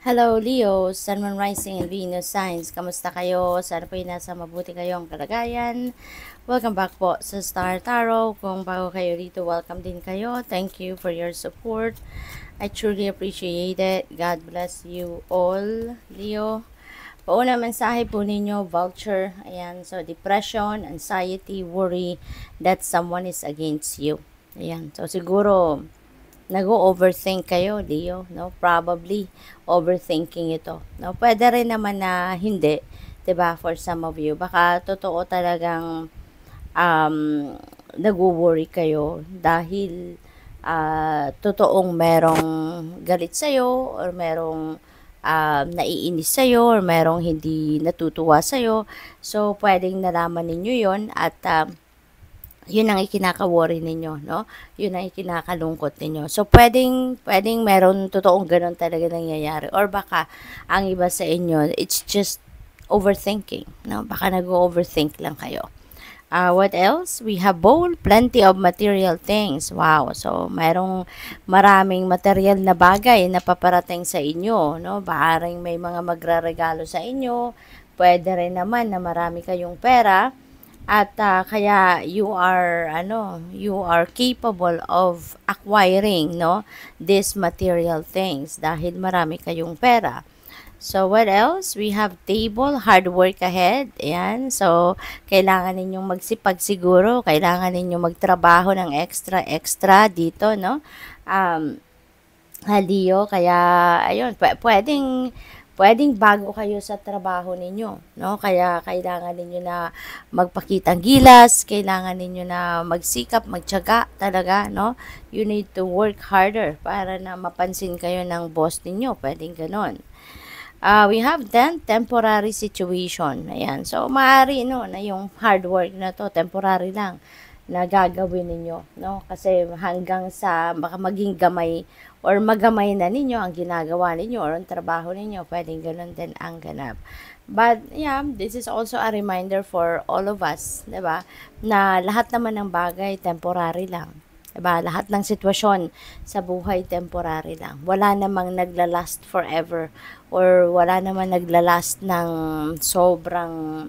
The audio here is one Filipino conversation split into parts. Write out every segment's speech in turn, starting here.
Hello Leo, Sun, Moon, Rising, and Venus Signs. Kamusta kayo? Sana po nasa mabuti kayong kalagayan. Welcome back po sa Star Tarot. Kung bago kayo dito, welcome din kayo. Thank you for your support. I truly appreciate it. God bless you all, Leo. Pauna mensahe po ninyo, vulture. Ayan, so depression, anxiety, worry that someone is against you. Ayan, so siguro nag-overthink kayo, Leo, no? Probably overthinking ito. No, pwede rin naman na hindi, 'di ba? For some of you, baka totoo talagang um nagwo-worry kayo dahil totoong merong galit sa or merong naiinis sa or merong hindi natutuwa sa So, pwedeng nalaman ninyo 'yon at yun ang ikinaka-worry ninyo, no? Yun ang ikinakalungkot ninyo. So, pwedeng meron totoong ganun talaga nangyayari. Or baka, ang iba sa inyo, it's just overthinking, no? Baka nag-overthink lang kayo. What else? We have bowl, plenty of material things. Wow. So, maraming material na bagay na paparating sa inyo, no? Baaring may mga magraregalo sa inyo. Pwede rin naman na marami kayong pera at kaya you are capable of acquiring these material things dahil marami kayong pera. So what else? We have table, hard work ahead. Ayan. So kailangan ninyong magsipag siguro, kailangan ninyong magtrabaho ng extra dito, no? Leo, kaya ayun, pwedeng bago kayo sa trabaho ninyo, no? Kaya kailangan ninyo na magpakitang gilas, kailangan ninyo na magsikap, magtiyaga talaga, no? You need to work harder para na mapansin kayo ng boss ninyo, pwedeng ganon. We have then temporary situation. Ayan. So, maaari, no, na yung hard work na to, temporary lang na gagawin ninyo, no? Kasi hanggang sa baka maging gamay or magamay na ninyo ang ginagawa ninyo or ang trabaho ninyo, pwedeng ganun din ang ganap. But yeah, this is also a reminder for all of us, 'di ba? Na lahat naman ng bagay temporary lang. 'Di ba? Lahat ng sitwasyon sa buhay temporary lang. Wala namang nagla-last forever or wala namang nagla-last ng sobrang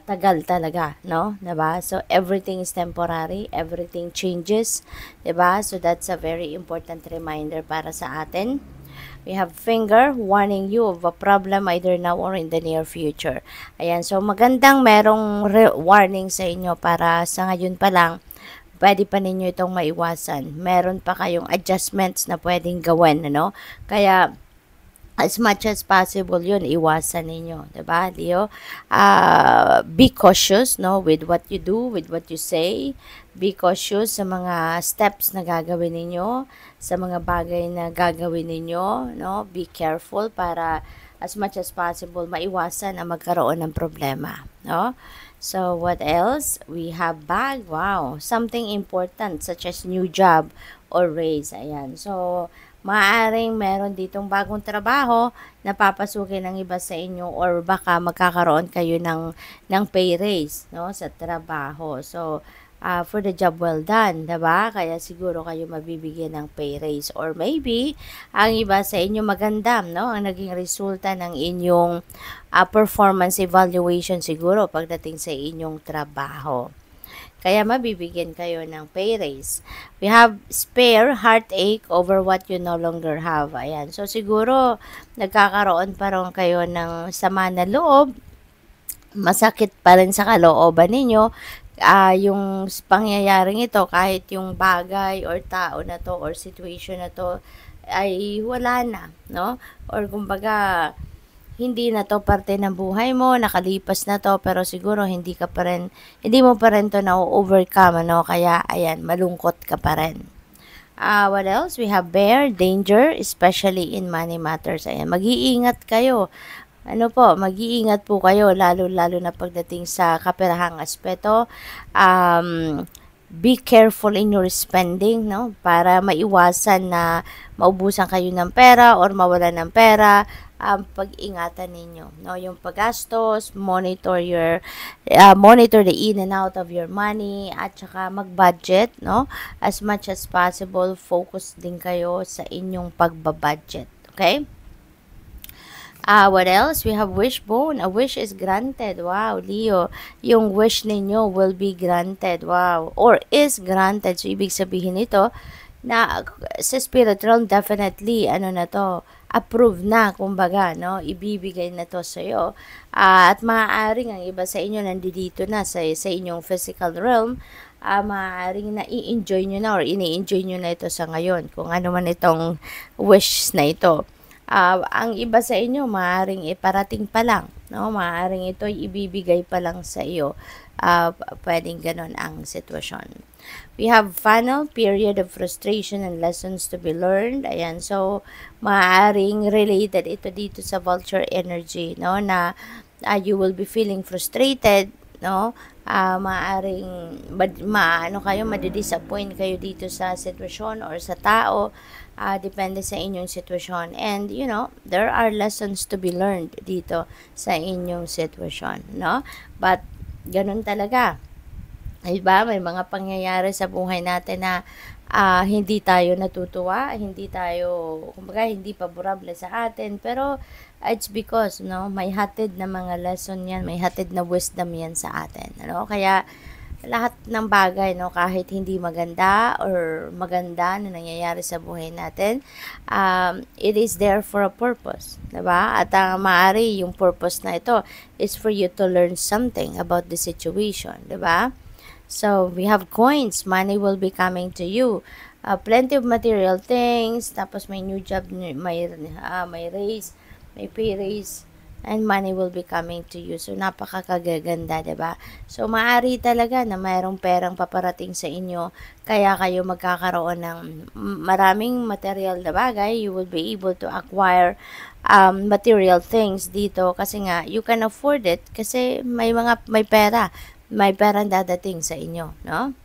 tagal talaga, no? 'Di ba? So everything is temporary, everything changes, 'di ba? So that's a very important reminder para sa atin. We have finger warning you of a problem either now or in the near future. Ayan, so magandang merong warning sa inyo para sa ngayon pa lang pwede pa ninyo itong maiwasan. Meron pa kayong adjustments na pwedeng gawin, ano? Kaya as much as possible yun, iwasan ninyo, diba, Leo? Be cautious, no, with what you do, with what you say. Be cautious sa mga steps na gagawin ninyo, sa mga bagay na gagawin ninyo, no? Be careful para as much as possible maiwasan ang magkaroon ng problema, no? So, what else? We have bag. Wow. Something important such as new job or raise. Ayan. So, maaaring meron ditong bagong trabaho na papasukin ng iba sa inyo or baka magkakaroon kayo ng pay raise, no, sa trabaho. So, for the job well done, diba? Kaya siguro kayo mabibigyan ng pay raise or maybe ang iba sa inyo maganda, no, ang naging resulta ng inyong performance evaluation siguro pagdating sa inyong trabaho. Kaya mabibigyan kayo ng pay raise. We have spare heartache over what you no longer have. Ayan. So, siguro, nagkakaroon pa rin kayo ng sama na loob. Masakit pa rin sa kalooban ninyo. Yung pangyayaring ito, kahit yung bagay or tao na to or situation na to, ay wala na, no? Or kumbaga, hindi na to parte ng buhay mo, nakalipas na to, pero siguro hindi mo pa rin to na-overcome, ano? Kaya, ayan, malungkot ka pa rin. What else? We have bear, danger, especially in money matters. Ayan, mag-iingat kayo. Ano po, mag-iingat po kayo, lalo-lalo na pagdating sa kaperahang aspeto. Be careful in your spending, no? Para maiwasan na maubusan kayo ng pera or mawalan ng pera. Pag-ingatan ninyo, no? Yung paggastos, monitor the in and out of your money, at saka mag-budget, no? As much as possible, focus din kayo sa inyong pagbabudget. Okay? What else? We have wishbone. A wish is granted. Wow, Leo. Yung wish ninyo will be granted. Wow. Or is granted. So, ibig sabihin nito, na sa spirit realm, definitely, ano na to, approved na, kumbaga, no? Ibibigay na to sa'yo. At maaaring ang iba sa inyo nandito na sa inyong physical realm, maaaring na i-enjoy nyo na or ini-enjoy nyo na ito sa ngayon. Kung ano man itong wish na ito. Ang iba sa inyo, maaaring iparating pa lang, no? Maaaring ito ibibigay pa lang sa iyo. Pwedeng ganon ang sitwasyon. We have final period of frustration and lessons to be learned. Ayan, so maaaring related ito dito sa vulture energy, no? Na you will be feeling frustrated, no? Maaaring madidisappoint kayo dito sa sitwasyon or sa tao. Depende sa inyong sitwasyon. And, there are lessons to be learned dito sa inyong sitwasyon, no? But, ganun talaga. Diba? May mga pangyayari sa buhay natin na hindi tayo natutuwa, kumbaga, hindi paborable sa atin. Pero, it's because, no, may hatid na mga lesson yan, may hatid na wisdom yan sa atin, no? Kaya, lahat ng bagay, no, kahit hindi maganda or maganda na nangyayari sa buhay natin, it is there for a purpose, diba? At maaari yung purpose na ito is for you to learn something about the situation, diba? So, we have coins. Money will be coming to you. Plenty of material things. Tapos may new job, may raise, may pay raise, and money will be coming to you. So, napakakagaganda, diba? So, maaari talaga na mayroong perang paparating sa inyo, kaya kayo magkakaroon ng maraming material na bagay. You will be able to acquire material things dito kasi nga, you can afford it kasi may perang dadating sa inyo, no?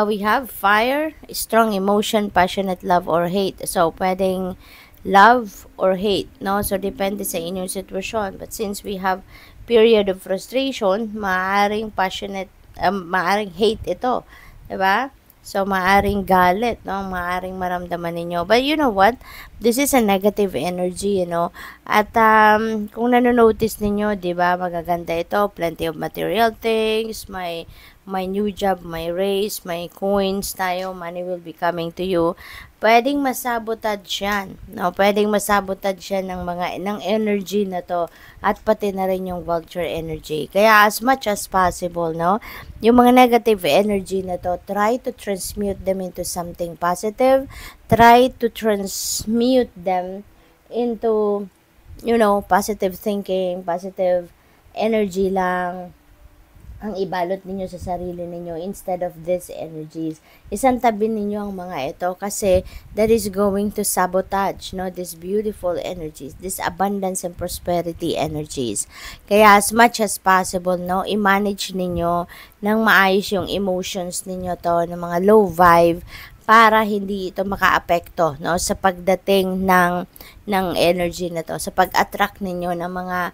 We have fire, strong emotion, passionate love or hate. So, pwedeng love or hate, no? So, depende sa inyong sitwasyon. But since we have period of frustration, maaring passionate, maaring hate ito, diba? So, maaring galit, no? Maaring maramdaman ninyo. But you know what? This is a negative energy, At kung nanonotice ninyo, diba, magaganda ito. Plenty of material things, may new job, may raise, may coins tayo, money will be coming to you. Pwedeng masabotage yan, no? Pwedeng masabotage yan ng energy na to at pati na rin yung vulture energy. Kaya as much as possible, no? Yung mga negative energy na to, try to transmute them into something positive. Try to transmute them into, positive thinking, positive energy lang ang ibalot ninyo sa sarili ninyo instead of these energies. Isantabi ninyo ang mga ito kasi that is going to sabotage, these beautiful energies, this abundance and prosperity energies. Kaya as much as possible, i-manage ninyo ng maayos yung emotions ninyo to, ng mga low vibe, para hindi ito makaapekto, sa pagdating ng energy na to, sa pag-attract ninyo ng mga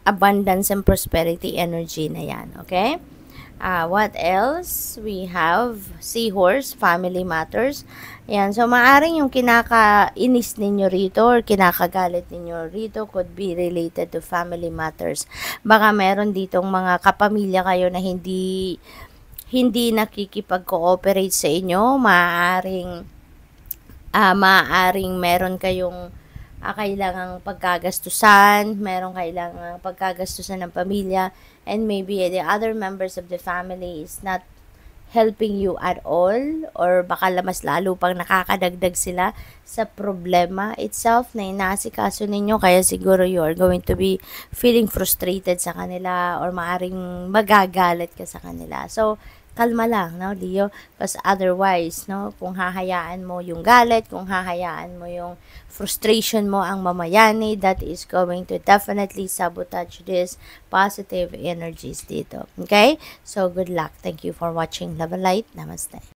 abundance and prosperity energy na yan, okay? What else? We have seahorse, family matters. Yan, so maaring yung kinakainis ninyo rito or kinakagalit ninyo rito could be related to family matters. Baka meron ditong mga kapamilya kayo na hindi nakikipag-cooperate sa inyo. Maaring meron kayong kailangang pagkagastusan, merong kailangang pagkagastusan ng pamilya, and maybe the other members of the family is not helping you at all, or baka mas lalo pang nakakadagdag sila sa problema itself na inasikaso ninyo, kaya siguro you are going to be feeling frustrated sa kanila or maaring magagalit ka sa kanila. So, kalma lang, Leo? Because otherwise, kung hahayaan mo yung galit, kung hahayaan mo yung frustration mo ang mamayani, that is going to definitely sabotage these positive energies dito. Okay? So, good luck. Thank you for watching Love and Light. Namaste.